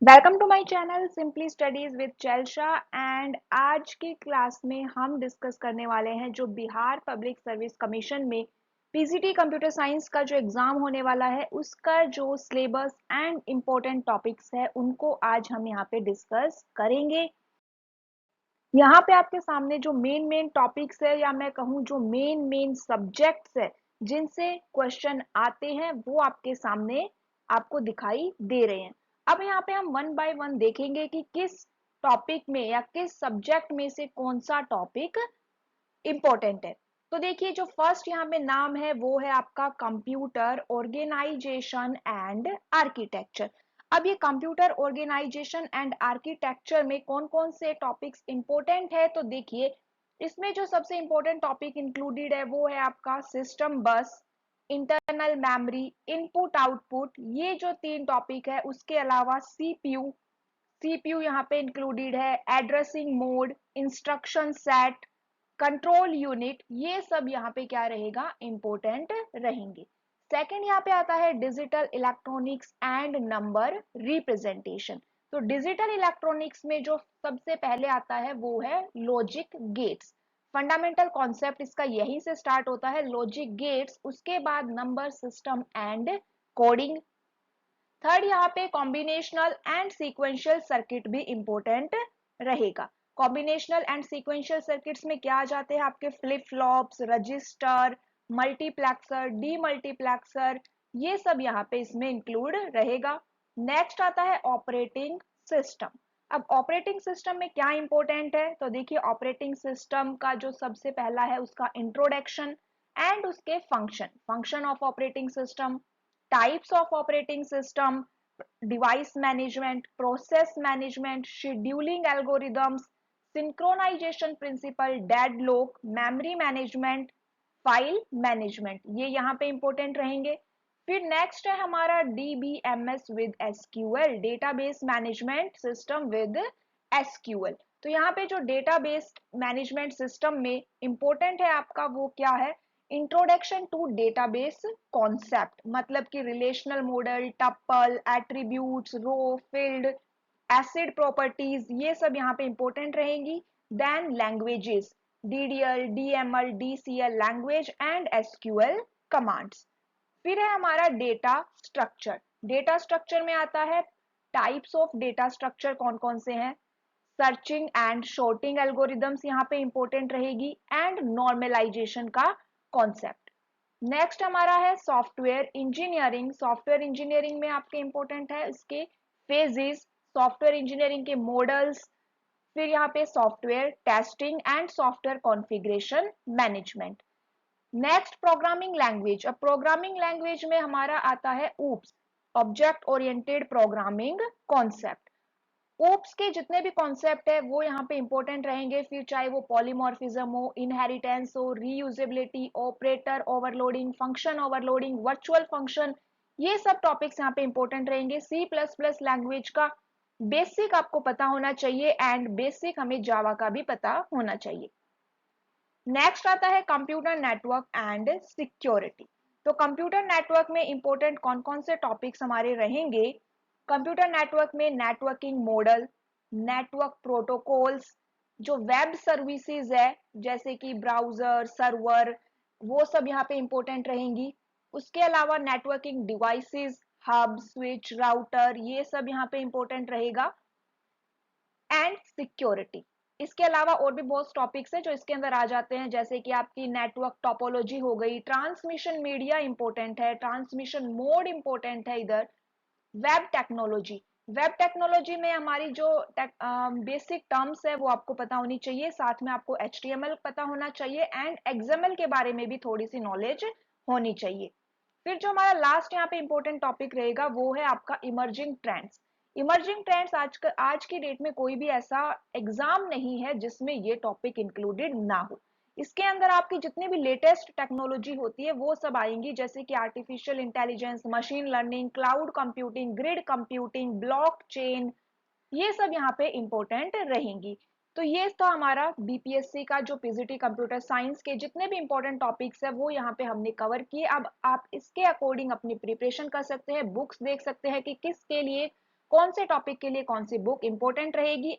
Welcome to my channel simply studies with चैलशा। And आज की क्लास में हम डिस्कस करने वाले हैं जो बिहार पब्लिक सर्विस कमीशन में पीजीटी कंप्यूटर साइंस का जो एग्जाम होने वाला है उसका जो सिलेबस एंड इम्पोर्टेंट टॉपिक्स है उनको आज हम यहाँ पे डिस्कस करेंगे। यहाँ पे आपके सामने जो मेन टॉपिक्स है या मैं कहूँ जो मेन सब्जेक्ट्स है जिनसे क्वेश्चन आते हैं वो आपके सामने आपको दिखाई दे रहे हैं। अब यहाँ पे हम वन बाय वन देखेंगे कि किस टॉपिक में या किस सब्जेक्ट में से कौन सा टॉपिक इंपॉर्टेंट है। तो देखिए जो फर्स्ट यहाँ पे नाम है वो है आपका कंप्यूटर ऑर्गेनाइजेशन एंड आर्किटेक्चर। अब ये कंप्यूटर ऑर्गेनाइजेशन एंड आर्किटेक्चर में कौन कौन से टॉपिक्स इंपॉर्टेंट है, तो देखिए इसमें जो सबसे इंपॉर्टेंट टॉपिक इंक्लूडेड है वो है आपका सिस्टम बस, इंटरनल मेमोरी, इनपुट आउटपुट, ये जो तीन टॉपिक है। उसके अलावा सीपीयू यहाँ पे इंक्लूडेड है, addressing mode, instruction set, control unit, ये सब यहाँ पे क्या रहेगा, इंपॉर्टेंट रहेंगे। सेकंड यहाँ पे आता है digital electronics and number representation. तो डिजिटल इलेक्ट्रॉनिक्स में जो सबसे पहले आता है वो है लॉजिक गेट्स। फंडामेंटल कॉन्सेप्ट इसका यहीं से स्टार्ट होता है, लॉजिक गेट्स, उसके बाद number system and coding. Third यहाँ पे कॉम्बिनेशनल एंड सीक्वेंशियल सर्किट भी इंपॉर्टेंट रहेगा। कॉम्बिनेशनल एंड सीक्वेंशियल सर्किट्स में क्या आ जाते हैं आपके flip flops, register, multiplexer, demultiplexer, ये सब यहाँ पे इसमें इंक्लूड रहेगा। नेक्स्ट आता है ऑपरेटिंग सिस्टम। अब ऑपरेटिंग सिस्टम में क्या इंपॉर्टेंट है, तो देखिए ऑपरेटिंग सिस्टम का जो सबसे पहला है उसका इंट्रोडक्शन एंड उसके function of operating system, types of operating system, device management, process management, scheduling algorithms, synchronisation principal, deadlock, memory management, file management, ये यहाँ पे इंपॉर्टेंट रहेंगे। फिर नेक्स्ट है हमारा DBMS with SQL, database management system with SQL. तो यहाँ पे जो डेटाबेस मैनेजमेंट सिस्टम में इंपॉर्टेंट है आपका वो क्या है, इंट्रोडक्शन टू डेटाबेस कॉन्सेप्ट, मतलब कि relational model, tuple, attributes, row, field, ACID properties, ये सब यहाँ पे इंपॉर्टेंट रहेंगी। Then languages, DDL, DML, DCL language and SQL commands. फिर है हमारा डेटा स्ट्रक्चर। डेटा स्ट्रक्चर में आता है टाइप्स ऑफ डेटा स्ट्रक्चर कौन कौन से हैं, सर्चिंग एंड शॉर्टिंग एल्गोरिदम्स यहाँ पे इंपॉर्टेंट रहेगी, एंड नॉर्मलाइजेशन का कॉन्सेप्ट। नेक्स्ट हमारा है सॉफ्टवेयर इंजीनियरिंग। सॉफ्टवेयर इंजीनियरिंग में आपके इंपॉर्टेंट है इसके फेजेस, सॉफ्टवेयर इंजीनियरिंग के मॉडल्स, फिर यहाँ पे software testing and software configuration management. Next programming language. अब प्रोग्रामिंग लैंग्वेज में हमारा आता है OOPs, object oriented programming concept. OOPs के जितने भी कॉन्सेप्ट है वो यहाँ पे इंपॉर्टेंट रहेंगे, फिर चाहे वो पॉलीमॉर्फिज्म हो, इनहेरिटेंस हो, reusability, operator overloading, function overloading, virtual function, ये सब टॉपिक्स यहाँ पे इंपॉर्टेंट रहेंगे। सी प्लस प्लस लैंग्वेज का बेसिक आपको पता होना चाहिए एंड बेसिक हमें जावा का भी पता होना चाहिए। नेक्स्ट आता है कंप्यूटर नेटवर्क एंड सिक्योरिटी। तो कंप्यूटर नेटवर्क में इंपॉर्टेंट कौन कौन से टॉपिक्स हमारे रहेंगे, कंप्यूटर नेटवर्क में नेटवर्किंग मॉडल, नेटवर्क प्रोटोकॉल्स, जो वेब सर्विसेज है जैसे कि ब्राउजर, सर्वर, वो सब यहाँ पे इंपॉर्टेंट रहेंगी। उसके अलावा networking devices, hub, switch, router, ये सब यहाँ पे इंपॉर्टेंट रहेगा, एंड सिक्योरिटी। इसके अलावा और भी बहुत टॉपिक्स हैं जो इसके अंदर आ जाते हैं, जैसे कि आपकी नेटवर्क टोपोलॉजी हो गई, ट्रांसमिशन मीडिया इंपॉर्टेंट है, ट्रांसमिशन मोड इंपॉर्टेंट है इधर, वेब टेक्नोलॉजी। वेब टेक्नोलॉजी में हमारी जो बेसिक टर्म्स है वो आपको पता होनी चाहिए, साथ में आपको HTML पता होना चाहिए एंड XML के बारे में भी थोड़ी सी नॉलेज होनी चाहिए। फिर जो हमारा लास्ट यहाँ पे इंपॉर्टेंट टॉपिक रहेगा वो है आपका इमर्जिंग ट्रेंड्स। इमर्जिंग ट्रेंड्स आज की डेट में कोई भी ऐसा एग्जाम नहीं है जिसमें ये टॉपिक इंक्लूडेड ना हो। इसके अंदर आपकी जितनी भी लेटेस्ट टेक्नोलॉजी होती है वो सब आएंगी, जैसे कि artificial intelligence, machine learning, cloud computing, grid computing, blockchain, ये सब यहाँ पे इंपॉर्टेंट रहेंगी। तो ये था हमारा बीपीएससी का जो पीजीटी कंप्यूटर साइंस के जितने भी इंपॉर्टेंट टॉपिक्स है वो यहाँ पे हमने कवर किए। अब आप इसके अकॉर्डिंग अपनी प्रिपरेशन कर सकते हैं, बुक्स देख सकते हैं कि किसके लिए कौन से टॉपिक के लिए कौन सी बुक इंपॉर्टेंट रहेगी।